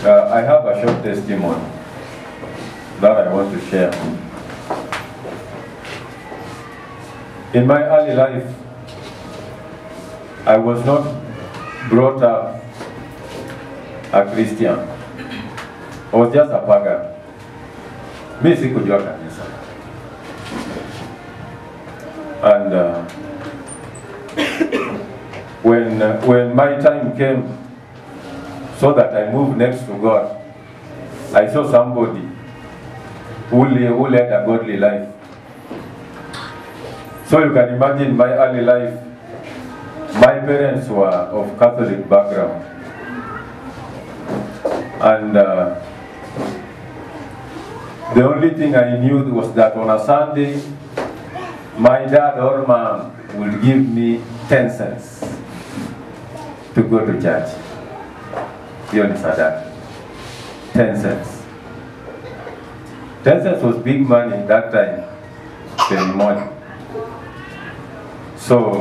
I have a short testimony that I want to share. In my early life, I was not brought up a Christian. I was just a pagan. Mi sikujua kanisa. And when my time came, so that I moved next to God, I saw somebody who led a godly life. So you can imagine my early life, my parents were of Catholic background. And the only thing I knew was that on a Sunday, my dad or mom would give me 10 cents to go to church. You understand that? 10 cents. 10 cents was big money that time, very much. So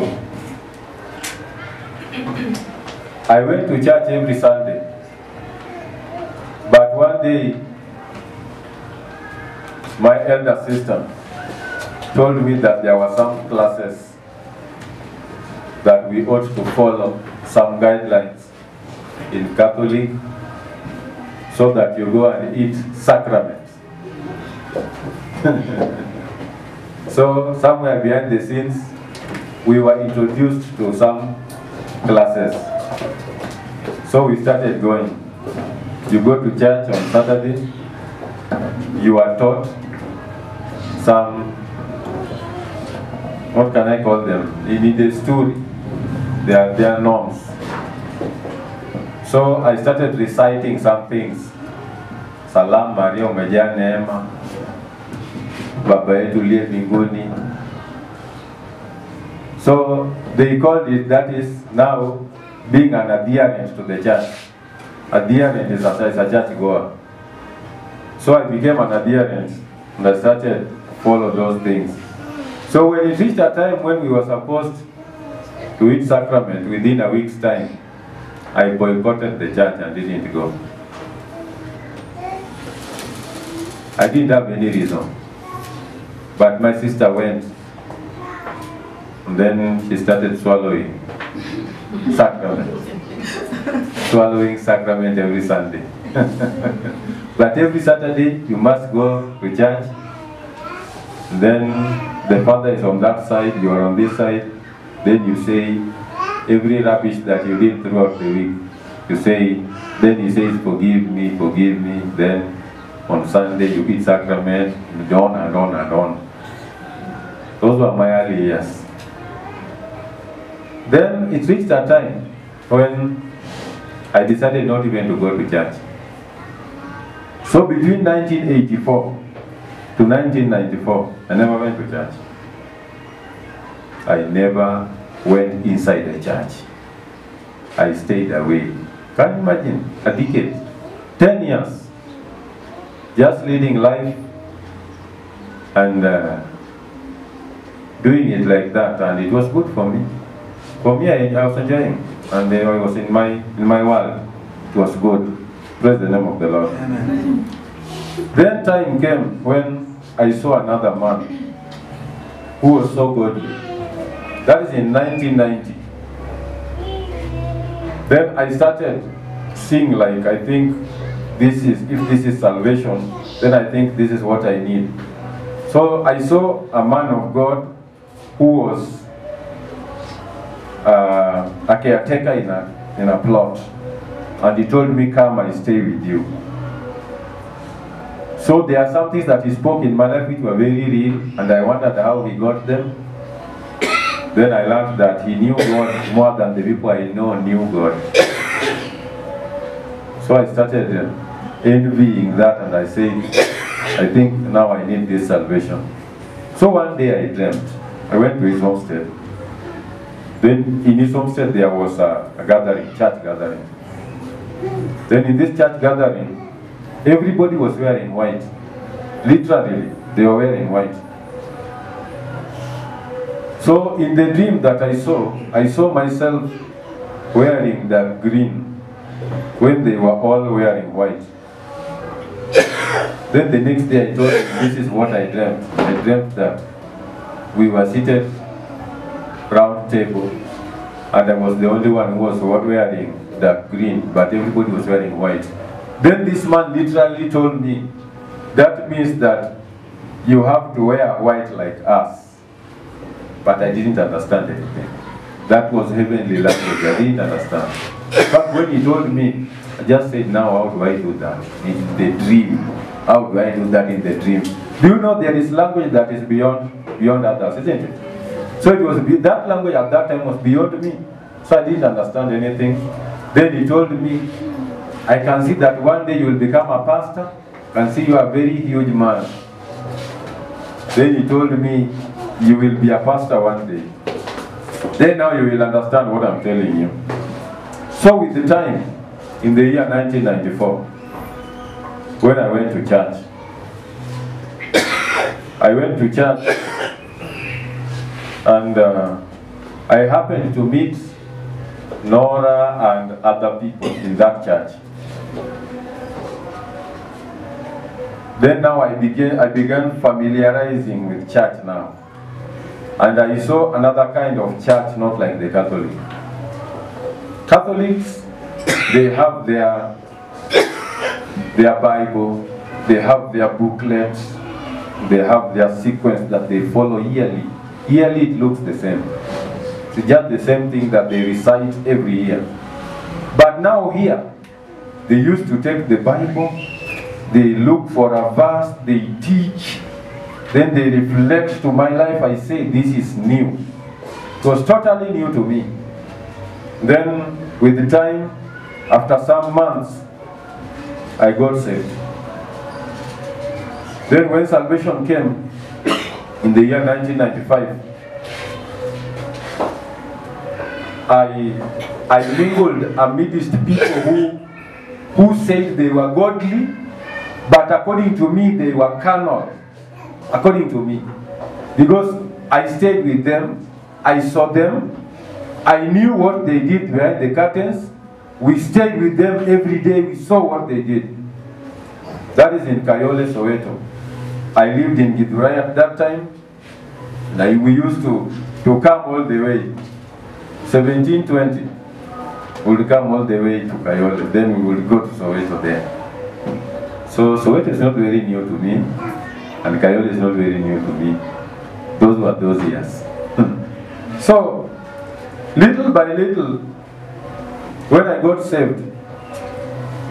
I went to church every Sunday. But one day, my elder sister told me that there were some classes that we ought to follow, some guidelines in Catholic, so that you go and eat sacraments. So somewhere behind the scenes, we were introduced to some classes. So we started going. You go to church on Saturday, you are taught some, what can I call them? You need a story. They are norms. So I started reciting some things. Salam Maria umejaa neema, Baba yetu uliye mbinguni. So they called it, that is now being an adherent to the church. Adherent is a church goer. So I became an adherent and I started to follow those things. So when it reached a time when we were supposed to eat sacrament within a week's time, I boycotted the church and didn't go. I didn't have any reason. But my sister went. And then she started swallowing sacrament. Swallowing sacrament every Sunday. But every Saturday you must go to church. Then the father is on that side, you are on this side. Then you say every rubbish that you did throughout the week. You say, then he says, forgive me, forgive me. Then on Sunday you eat sacrament, and on and on and on. Those were my early years. Then it reached a time when I decided not even to go to church. So between 1984 to 1994, I never went to church. I never went inside the church. I stayed away. Can you imagine? A decade, 10 years, just leading life and doing it like that, and it was good for me. For me, I was enjoying, and I was in my world. It was good. Praise the name of the Lord. Amen. Then time came when I saw another man who was so godly. That is in 1990. Then I started seeing, like, I think if this is salvation, then I think this is what I need. So I saw a man of God who was a caretaker in a plot, and he told me, come, I stay with you. So there are some things that he spoke in my life which were very real, and I wondered how he got them. Then I learned that he knew God more than the people I know knew God. So I started envying that, and I said, I think now I need this salvation. So one day I dreamt. I went to his homestead. Then in his homestead there was a gathering, church gathering. Then in this church gathering, everybody was wearing white. Literally, they were wearing white. So in the dream that I saw myself wearing the green when they were all wearing white. Then the next day I told him, this is what I dreamt. I dreamt that we were seated round table, and I was the only one who was wearing dark green, but everybody was wearing white. Then this man literally told me, that means that you have to wear white like us. But I didn't understand anything. That was heavenly language, I didn't understand. But when he told me, I just said, now how do I do that? In the dream. How do I do that in the dream? Do you know there is language that is beyond others, isn't it? So it was that language at that time was beyond me. So I didn't understand anything. Then he told me, I can see that one day you will become a pastor. I can see you are a very huge man. Then he told me, you will be a pastor one day. Then now you will understand what I'm telling you. So with the time, in the year 1994, when I went to church, and I happened to meet Nora and other people in that church. Then now I began familiarizing with church now. And I saw another kind of church, not like the Catholic. Catholics, they have their Bible, they have their booklets, they have their sequence that they follow yearly. Yearly it looks the same. It's just the same thing that they recite every year. But now here, they used to take the Bible, they look for a verse, they teach, then they reflect to my life. I say, this is new. It was totally new to me. Then, with the time, after some months, I got saved. Then when salvation came, in the year 1995, I mingled amidst people who said they were godly, but according to me, they were carnal. According to me. Because I stayed with them, I saw them, I knew what they did behind the curtains. We stayed with them every day, we saw what they did. That is in Kayole, Soweto. I lived in Githurai at that time. We used to come all the way. 1720, we would come all the way to Kayole, then we would go to Soweto there. So Soweto is not very new to me, and Kayole is not very new to me. Those were those years. So, little by little, when I got saved,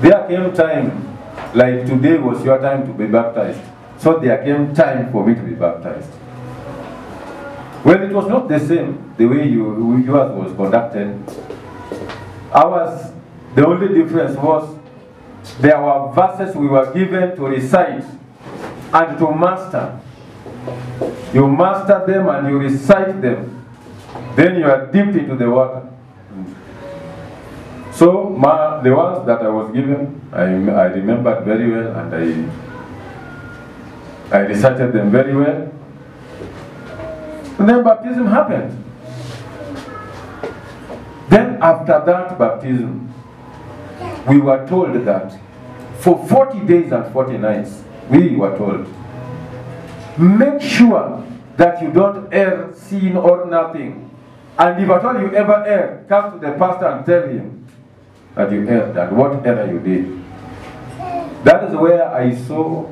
there came time, like today was your time to be baptized. So there came time for me to be baptized. Well, it was not the same, the way yours was conducted. Ours, the only difference was there were verses we were given to recite and to master. You master them and you recite them. Then you are dipped into the water. So the ones that I was given, I remembered very well, and I recited them very well. And then baptism happened. Then after that baptism, we were told that for 40 days and 40 nights, we were told, make sure that you don't err, sin or nothing. And if at all you ever err, come to the pastor and tell him that you erred and what error you did. That is where I saw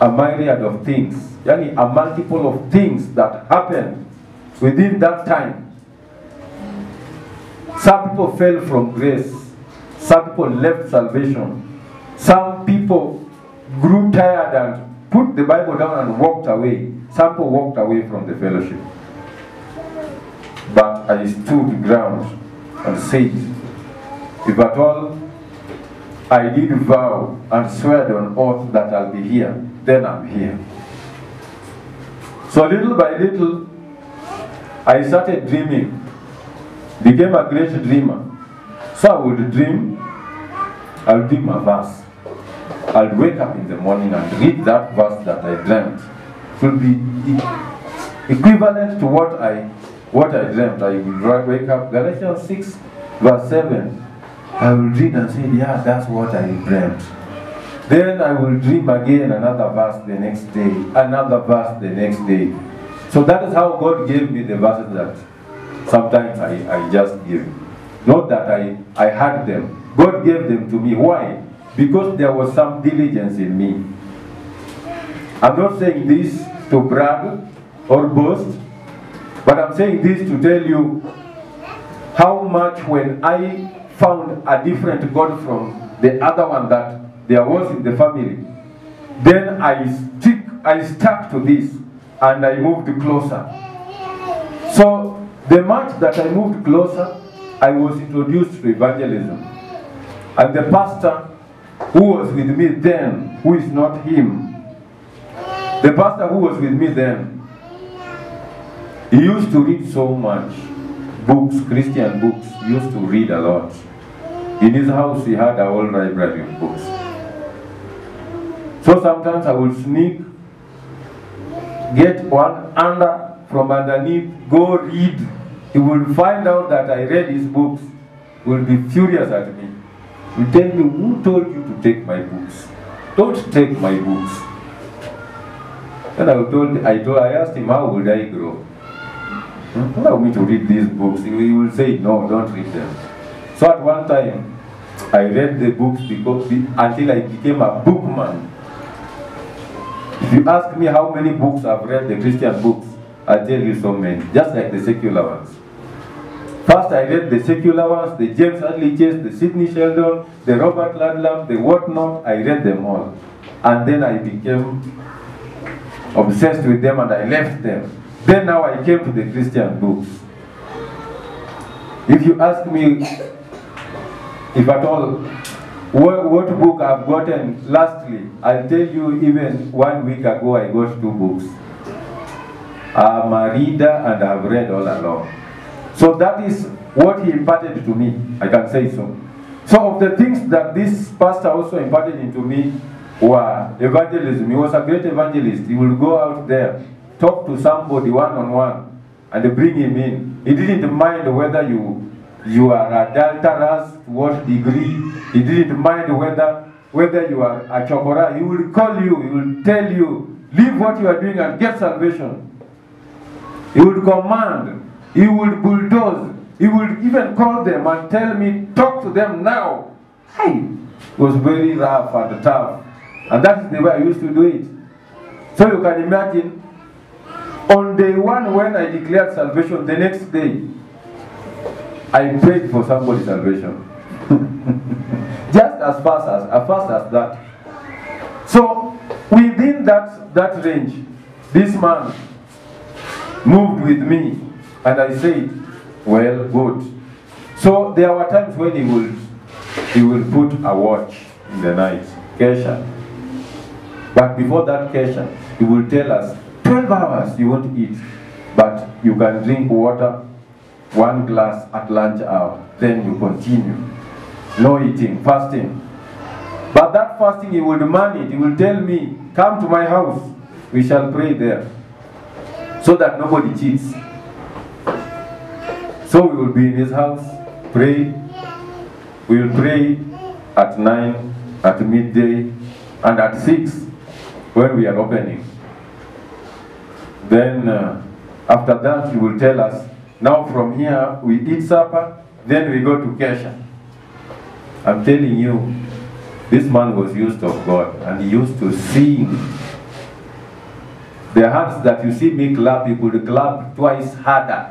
a myriad of things, yani a multiple of things that happened within that time. Some people fell from grace. Some people left salvation. Some people grew tired and put the Bible down and walked away. Some people walked away from the fellowship. But I stood ground and said, if at all I did vow and swear on oath that I'll be here, then I'm here. So little by little, I started dreaming, became a great dreamer. So I would dream, I'll dream a verse. I'll wake up in the morning and read that verse that I dreamt. It will be equivalent to what I dreamt. I will wake up, Galatians 6, verse 7. I will read and say, yeah, that's what I dreamt. Then I will dream again another verse the next day, another verse the next day. So that is how God gave me the verses that sometimes I just give. Not that I had them. God gave them to me. Why? Because there was some diligence in me. I'm not saying this to brag or boast, but I'm saying this to tell you how much when I found a different God from the other one that there was in the family, then I stuck to this and I moved closer. So the much that I moved closer, I was introduced to evangelism. And the pastor who was with me then, who is not him, the pastor who was with me then, he used to read so much books, Christian books. He used to read a lot. In his house, he had a whole library of books. So sometimes I would sneak, get one under from underneath, go read. He will find out that I read his books, will be furious at me. He will tell me, who told you to take my books? Don't take my books. And I asked him, how would I grow? Allow me to read these books. He will say, no, don't read them. So at one time, I read the books until I became a bookman. If you ask me how many books I've read, the Christian books, I'll tell you so many, just like the secular ones. First I read the secular ones, the James Hadley Chase, the Sidney Sheldon, the Robert Ludlum, the whatnot, I read them all. And then I became obsessed with them and I left them. Then now I came to the Christian books. If you ask me, if at all, what book I've gotten lastly, I'll tell you even 1 week ago I got 2 books. I'm a reader and I've read all along. So that is what he imparted to me, I can say so. So of the things that this pastor also imparted into me were evangelism. He was a great evangelist. He would go out there, talk to somebody one-on-one, and bring him in. He didn't mind whether you are adulterous, what degree. He didn't mind whether you are a chokora. He will call you, he will tell you, leave what you are doing and get salvation. He would command, he would bulldoze, he would even call them and tell me, talk to them now. Hey, it was very rough and tough. And that is the way I used to do it. So you can imagine, on day one when I declared salvation, the next day, I prayed for somebody's salvation. Just as fast as that. So within that range, this man moved with me, and I said, well, good. So there were times when he will put a watch in the night, Kesha. But before that Kesha, he will tell us, 12 hours you won't eat, but you can drink water, 1 glass at lunch hour, then you continue. No eating, fasting. But that fasting he will demand it. He will tell me, come to my house, we shall pray there, so that nobody cheats. So we will be in his house, pray. We will pray at 9, at midday, and at 6 when we are opening. Then after that he will tell us, now from here we eat supper, then we go to Kesha. I'm telling you, this man was used of God, and he used to sing. The hands that you see me clap, he could clap twice harder.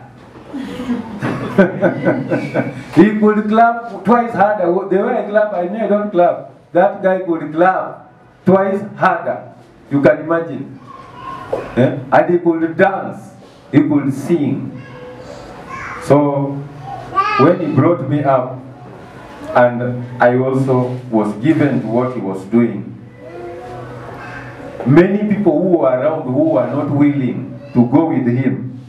He could clap twice harder. The way I clap, I know I don't clap. That guy could clap twice harder. You can imagine. And he could dance. He could sing. So when he brought me up, and I also was given to what he was doing, many people who were around who were not willing to go with him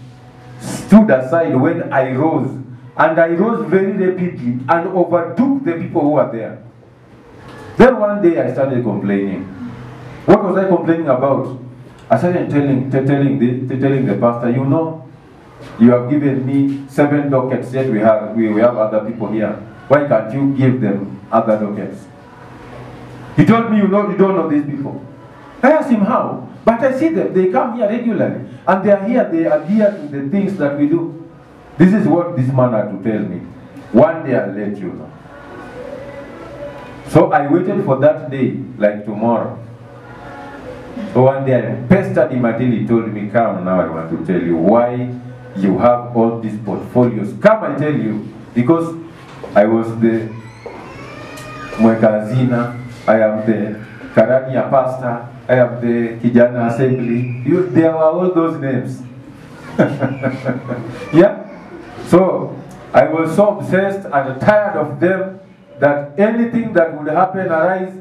stood aside when I rose. And I rose very rapidly and overtook the people who were there. Then one day I started complaining. What was I complaining about? I started telling the pastor, you have given me 7 dockets, yet we have other people here. Why can't you give them other documents? He told me, you don't know these people. I asked him how, but I see them. They come here regularly, and they are here. They adhere to the things that we do. This is what this man had to tell me. One day I'll let you know. So I waited for that day, like tomorrow. So one day I pestered him until he told me, come now, I want to tell you why you have all these portfolios. Come, I tell you, because I was the Mwekazina, I am the Karania pastor, I am the Kijana assembly. There were all those names. Yeah? So I was so obsessed and tired of them that anything that would happen, arise,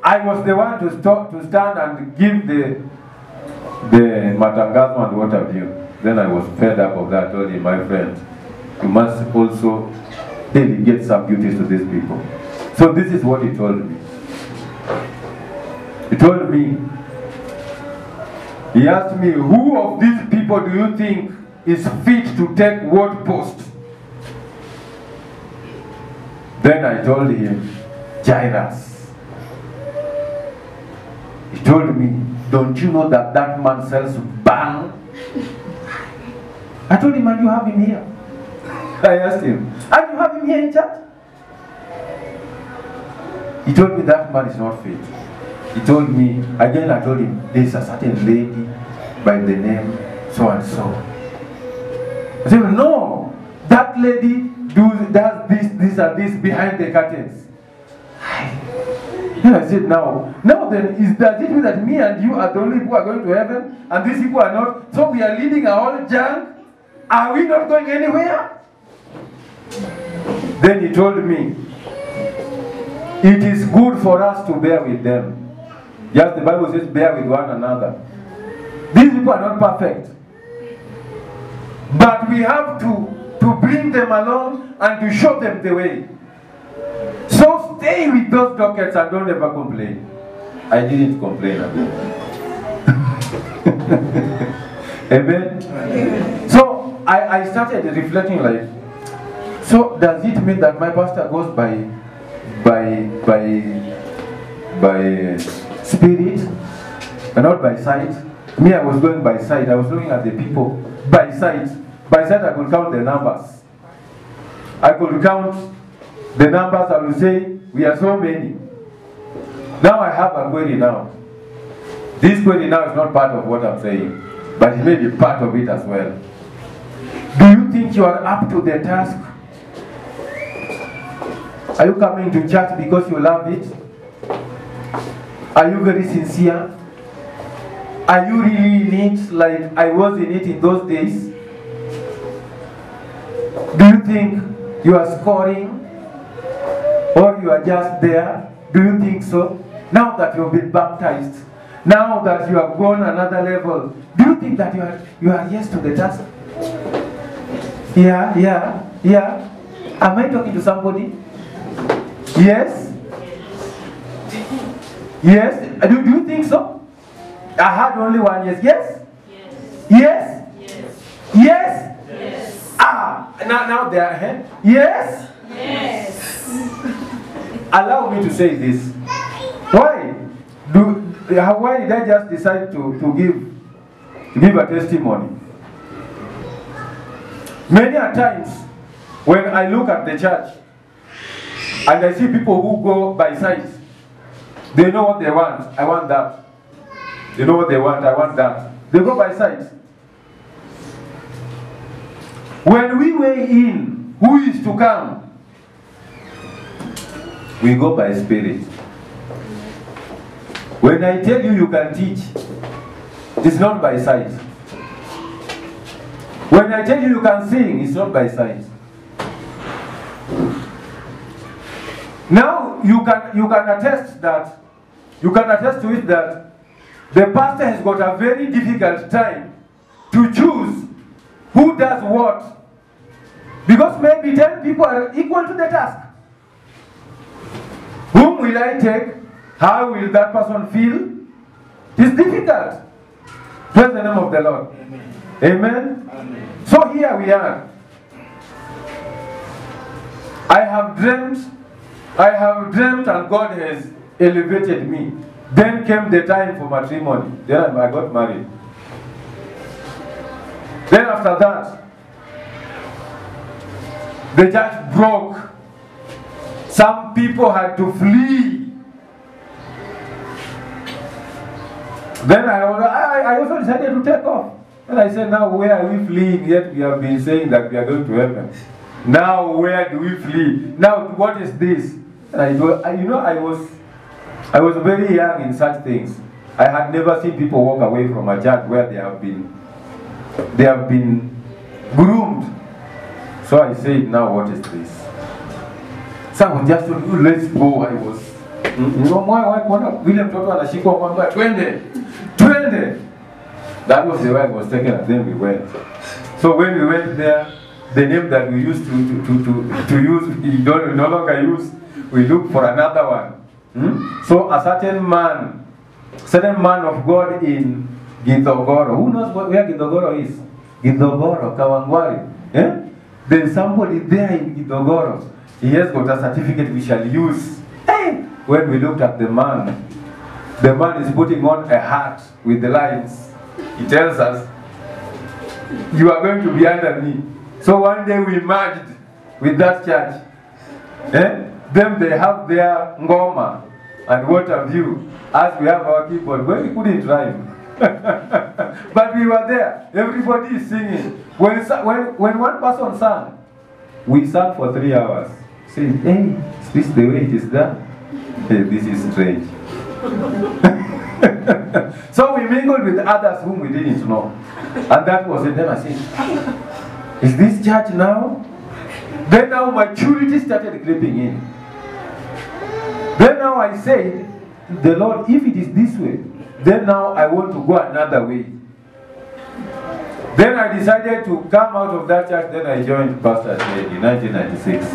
I was the one to stand and give the matangazo and what have you. Then I was fed up of that. I told him, my friend, you must also delegate some duties to these people. So this is what he told me. He told me, he asked me, who of these people do you think is fit to take what post? Then I told him, Jairus. He told me, don't you know that that man sells bang? I told him, and you have him here. I asked him, and you have him here in church? He told me that man is not fit. He told me, again I told him, there is a certain lady by the name so and so. I said, no, that lady does this and this behind the curtains. And I said, now then, does it mean that me and you are the only people who are going to heaven and these people are not? So we are leading our own junk? Are we not going anywhere? Then he told me, it is good for us to bear with them. Yes, the Bible says bear with one another. These people are not perfect. But we have to bring them along and to show them the way. So stay with those dockets and don't ever complain. I didn't complain again. Amen? Amen. So I started reflecting like, so does it mean that my pastor goes by spirit and not by sight? Me, I was going by sight. I was looking at the people by sight. By sight, I could count the numbers. I could count the numbers. I would say, we are so many. Now I have a query now. This query now is not part of what I'm saying, but it may be part of it as well. Do you think you are up to the task? Are you coming to church because you love it? Are you very sincere? Are you really in it like I was in it in those days? Do you think you are scoring? Or you are just there? Do you think so? Now that you've been baptized, now that you have gone another level, do you think that you are yes to the task? Yeah. Am I talking to somebody? Yes? Yes? Do you think so? I had only one yes. Yes? Yes? Yes? Yes? Yes. Now they are ahead. Yes? Yes. Allow me to say this. Why did I just decide to give a testimony? Many a times when I look at the church and I see people who go by sight, they know what they want. I want that. They know what they want. I want that. They go by sight. When we weigh in who is to come, we go by spirit. When I tell you you can teach, it's not by sight. When I tell you can sing, it's not by sight. Now you can attest to it that the pastor has got a very difficult time to choose who does what. Because maybe 10 people are equal to the task. Whom will I take? How will that person feel? It's difficult. Praise the name of the Lord. Amen. Amen? Amen. So here we are. I have dreamt and God has elevated me. Then came the time for matrimony. Then I got married. Then after that, the church broke. Some people had to flee. Then I also decided to take off. And I said, now where are we fleeing? Yet we have been saying that we are going to heaven. Now where do we flee? Now what is this? And I was very young in such things. I had never seen people walk away from a church where they have been groomed. So I said, now what is this? Someone just told me, let's go. I was, William Toto anashikwa kwamba twende. That was the way I was taken, and then we went. So when we went there, the name that we used to use, we no longer use. We look for another one. So a certain man of God in Githogoro. Who knows where Githogoro is? Githogoro, Kawangwari. There's somebody there in Githogoro. He has got a certificate we shall use. Hey! When we looked at the man is putting on a hat with the lines. He tells us, you are going to be under me. So one day we merged with that church. Then they have their ngoma and what have you, as we have our keyboard. Well, we couldn't drive. But we were there. Everybody is singing. When one person sang, we sang for 3 hours. Saying, hey, is this the way it is done? Hey, this is strange. So we mingled with others whom we didn't know. And that was it. Then I said, is this church now? Then now maturity started creeping in. Then now I said, the Lord, if it is this way, then now I want to go another way. Then I decided to come out of that church. Then I joined Pastor Ted in 1996.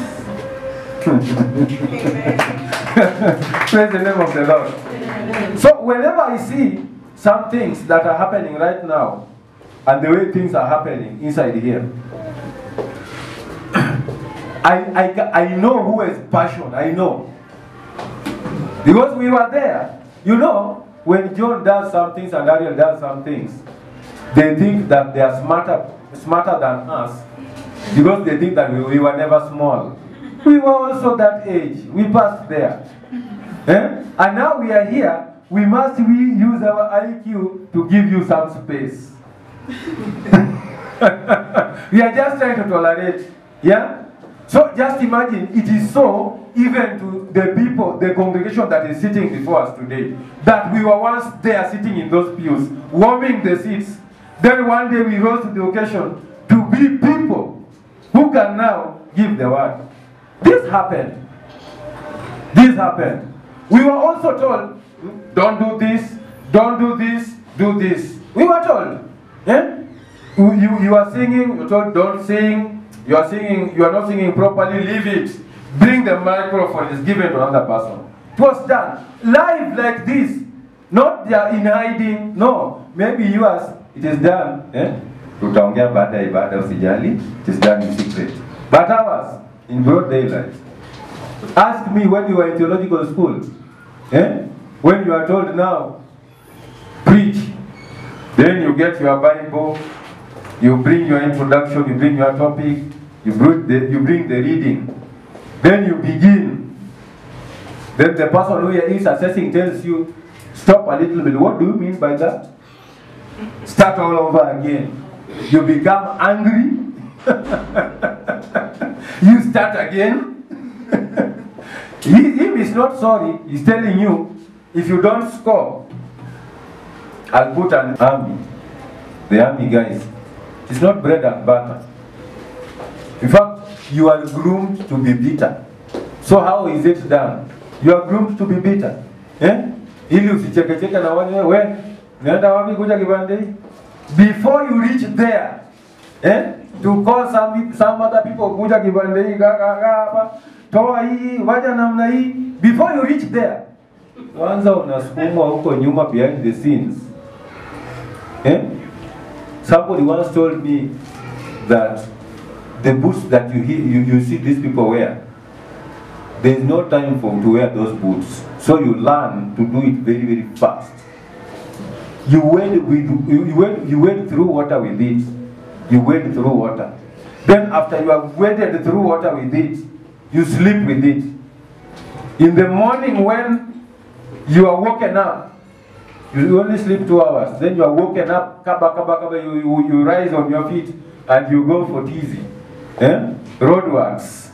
Praise the name of the Lord. So whenever I see some things that are happening right now, and the way things are happening inside here, I know who has passion. I know. Because we were there. You know, when John does some things and Ariel does some things, they think that they are smarter than us, because they think that we were never small. We were also that age. We passed there. And now we are here. We must use our IQ to give you some space. We are just trying to tolerate. Yeah? So just imagine, it is so even to the people, the congregation that is sitting before us today, that we were once there sitting in those pews, warming the seats. Then one day we rose to the occasion to be people who can now give the word. This happened. This happened. We were also told, don't do this, don't do this, do this. We were told. You are singing, you're told don't sing. You are singing, you are not singing properly, leave it. Bring the microphone, it's given to another person. It was done. Live like this. Not they are in hiding. No. Maybe yours, it is done. Utaongea baada ya ibada usijali. It is done in secret. But ours, in broad daylight. Ask me when you were in theological school. When you are told now, preach. Then you get your Bible, you bring your introduction, you bring your topic, you bring the reading. Then you begin. Then the person who is assessing tells you, stop a little bit. What do you mean by that? Start all over again. You become angry. You start again. Him is not sorry. He's telling you, if you don't score, I'll put an army. The army guys. It's not bread and butter. In fact, you are groomed to be bitter. So how is it done? You are groomed to be bitter. Ili usichekecheke na wewe, nenda wapi kuja kibande? Before you reach there, to call some other people kuja kibande hii hapa, toa hii, waja namna hii. Before you reach there, kwanza unasukumwa huko nyuma behind the scenes. Somebody once told me that the boots that you see these people wear, there is no time to wear those boots. So you learn to do it very, very fast. You wade through water with it. You wade through water. Then after you have waded through water with it, you sleep with it. In the morning when you are woken up, you only sleep 2 hours. Then you are woken up, you rise on your feet and you go for teasy. Roadworks.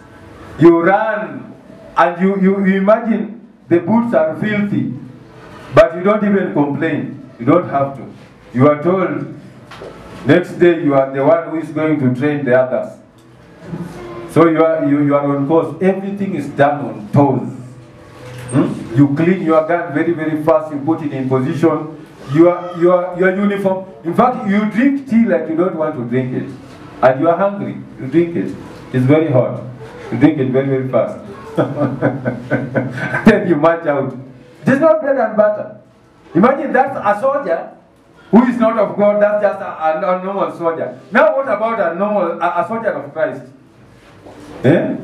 You run and you imagine the boots are filthy, but you don't even complain. You don't have to. You are told next day you are the one who is going to train the others. So you are on course. Everything is done on toes. You clean your gun very, very fast. You put it in position. Your uniform. In fact, you drink tea like you don't want to drink it, and you are hungry. You drink it. It's very hot. You drink it very, very fast. Then you march out. It is not bread and butter. Imagine that's a soldier who is not of God. That's just a normal soldier. Now what about a soldier of Christ? If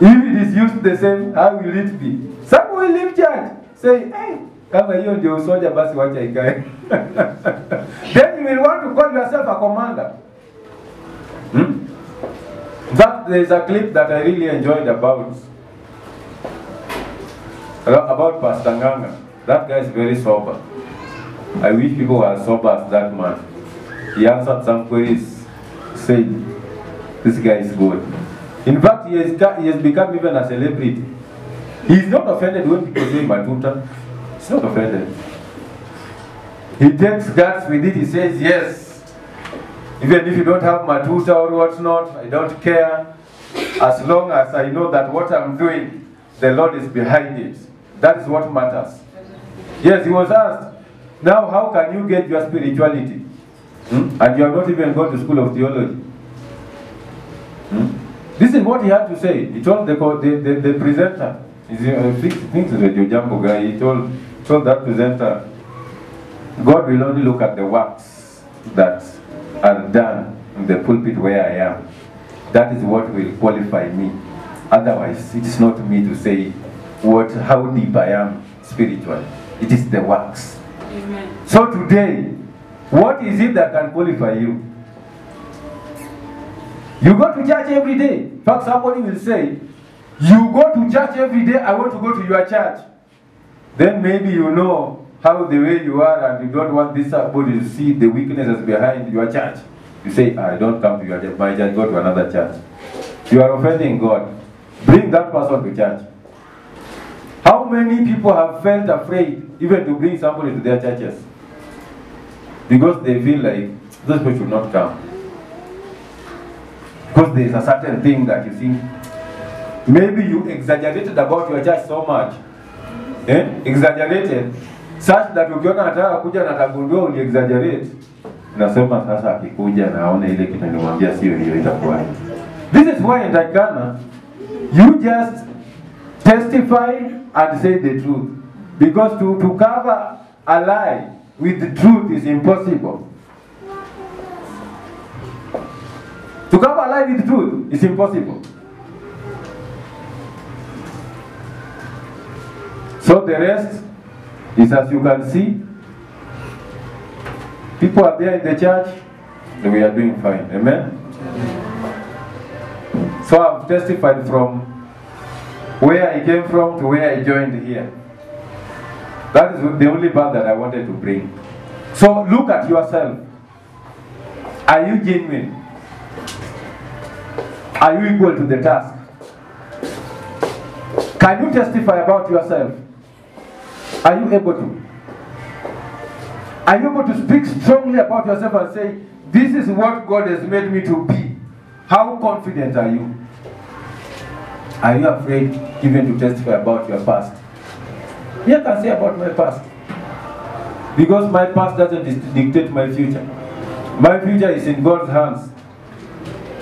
it is used the same, how will it be? Some will leave church, say, hey, come here, you soldier, basi wacha ikae. Then you will want to call yourself a commander. That there is a clip that I really enjoyed about Pastor Nganga. That guy is very sober. I wish people were as sober as that man. He answered some queries, said, this guy is good. In fact, he has become even a celebrity. He is not offended when people say Matuta. He's not offended. He takes guts with it. He says, yes, even if you don't have Matuta or whatnot, I don't care. As long as I know that what I'm doing, the Lord is behind it. That is what matters. Yes, he was asked, now how can you get your spirituality? And you have not even gone to school of theology. This is what he had to say. He told the presenter, I think it's the Jambo guy, he told that presenter, God will only look at the works that are done in the pulpit where I am. That is what will qualify me. Otherwise, it is not me to say how deep I am spiritually. It is the works. Amen. So today, what is it that can qualify you? You go to church every day. In fact, somebody will say, you go to church every day, I want to go to your church. Then maybe you know how the way you are and you don't want this somebody to see the weaknesses behind your church. You say, I don't come to your church, my church, go to another church. You are offending God. Bring that person to church. How many people have felt afraid even to bring somebody to their churches? Because they feel like those people should not come. Because there is a certain thing that you think, maybe you exaggerated about your church so much. Exaggerated. Such that ukiona nataka kuja na tagundua uli exaggerate. Nasema sasa akikuja na aone ile kitu nilimwambia sio hiyo itakuwa. This is why in Takana, you just testify and say the truth. Because to cover a lie with the truth is impossible. To cover a lie with the truth is impossible. So the rest is as you can see. People are there in the church, and we are doing fine. Amen? So I've testified from where I came from to where I joined here. That is the only part that I wanted to bring. So look at yourself. Are you genuine? Are you equal to the task? Can you testify about yourself? Are you able to? Are you able to speak strongly about yourself and say, this is what God has made me to be? How confident are you? Are you afraid even to testify about your past? Yeah, I can say about my past. Because my past doesn't dictate my future. My future is in God's hands.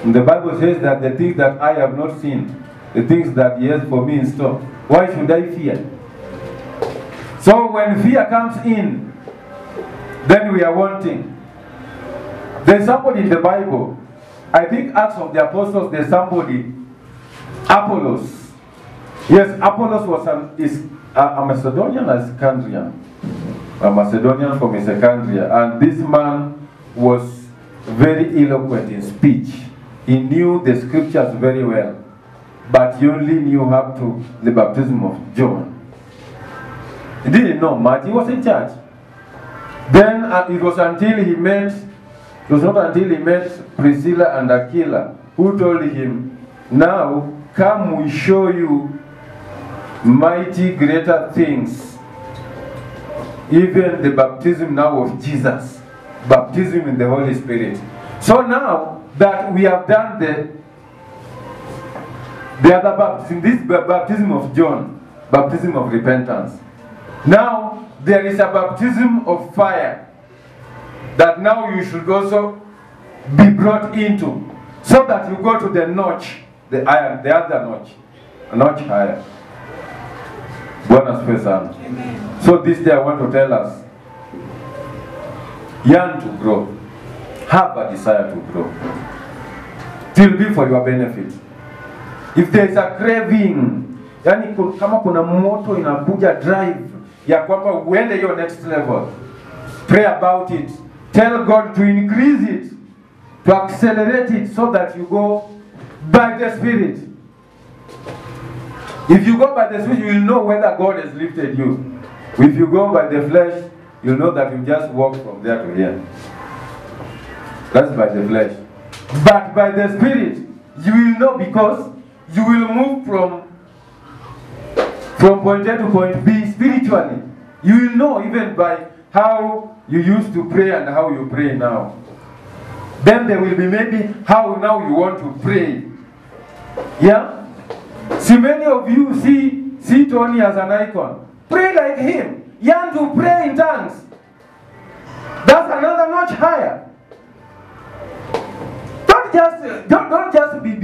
And the Bible says that the things that I have not seen, the things that He has for me in store, why should I fear? So when fear comes in, then we are wanting. There's somebody in the Bible, I think Acts of the Apostles, there's somebody, Apollos. Yes, Apollos was a Macedonian, a Iscandrian. A Macedonian from Iscandria. And this man was very eloquent in speech. He knew the scriptures very well. But he only knew up to the baptism of John. He didn't know much. He was in church. Then it was not until he met Priscilla and Aquila, who told him, now come we show you mighty greater things, even the baptism now of Jesus, baptism in the Holy Spirit. So now that we have done the other baptism, this baptism of John, baptism of repentance, now there is a baptism of fire that now you should also be brought into, so that you go to the notch, the other notch, a notch higher. So this day I want to tell us, yearn to grow, have a desire to grow. It will be for your benefit. If there is a craving, yani kama kuna moto inakuja drive ya kwamba uende your next level, pray about it. Tell God to increase it, to accelerate it, so that you go by the Spirit. If you go by the Spirit, you will know whether God has lifted you. If you go by the flesh, you'll know that you just walk from there to here. That's by the flesh. But by the Spirit, you will know, because you will move from point A to point B spiritually. You will know even by how you used to pray and how you pray now. Then there will be maybe how now you want to pray. Yeah? See, many of you see Tony as an icon. Pray like him. Yearn to pray in tongues. That's another notch higher. Don't just be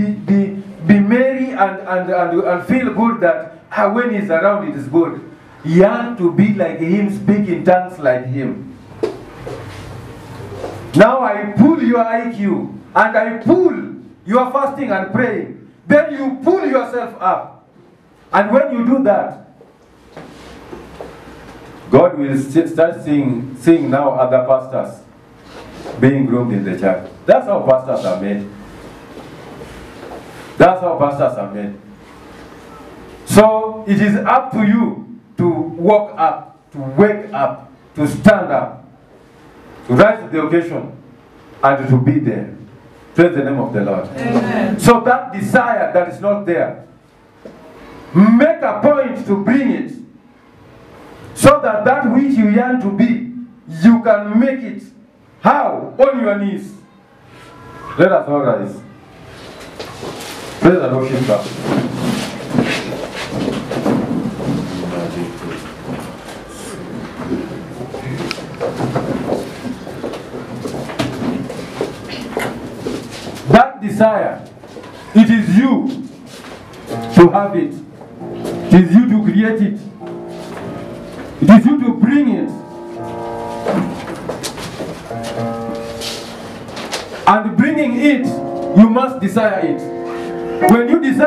merry and feel good that when he's around it is good. Yearn to be like him, speak in tongues like him. Now I pull your IQ and I pull your fasting and praying. Then you pull yourself up. And when you do that, God will start seeing now other pastors being groomed in the church. That's how pastors are made. That's how pastors are made. So it is up to you to walk up, to wake up, to stand up, to rise to the occasion, and to be there. Praise the name of the Lord. Amen. So that desire that is not there, make a point to bring it, so that that which you yearn to be, you can make it. How? On your knees. Let us all rise. Praise the Lord. That desire, it is you to have it. It is you to create it. It is you to bring it. And bringing it, you must desire it. When you desire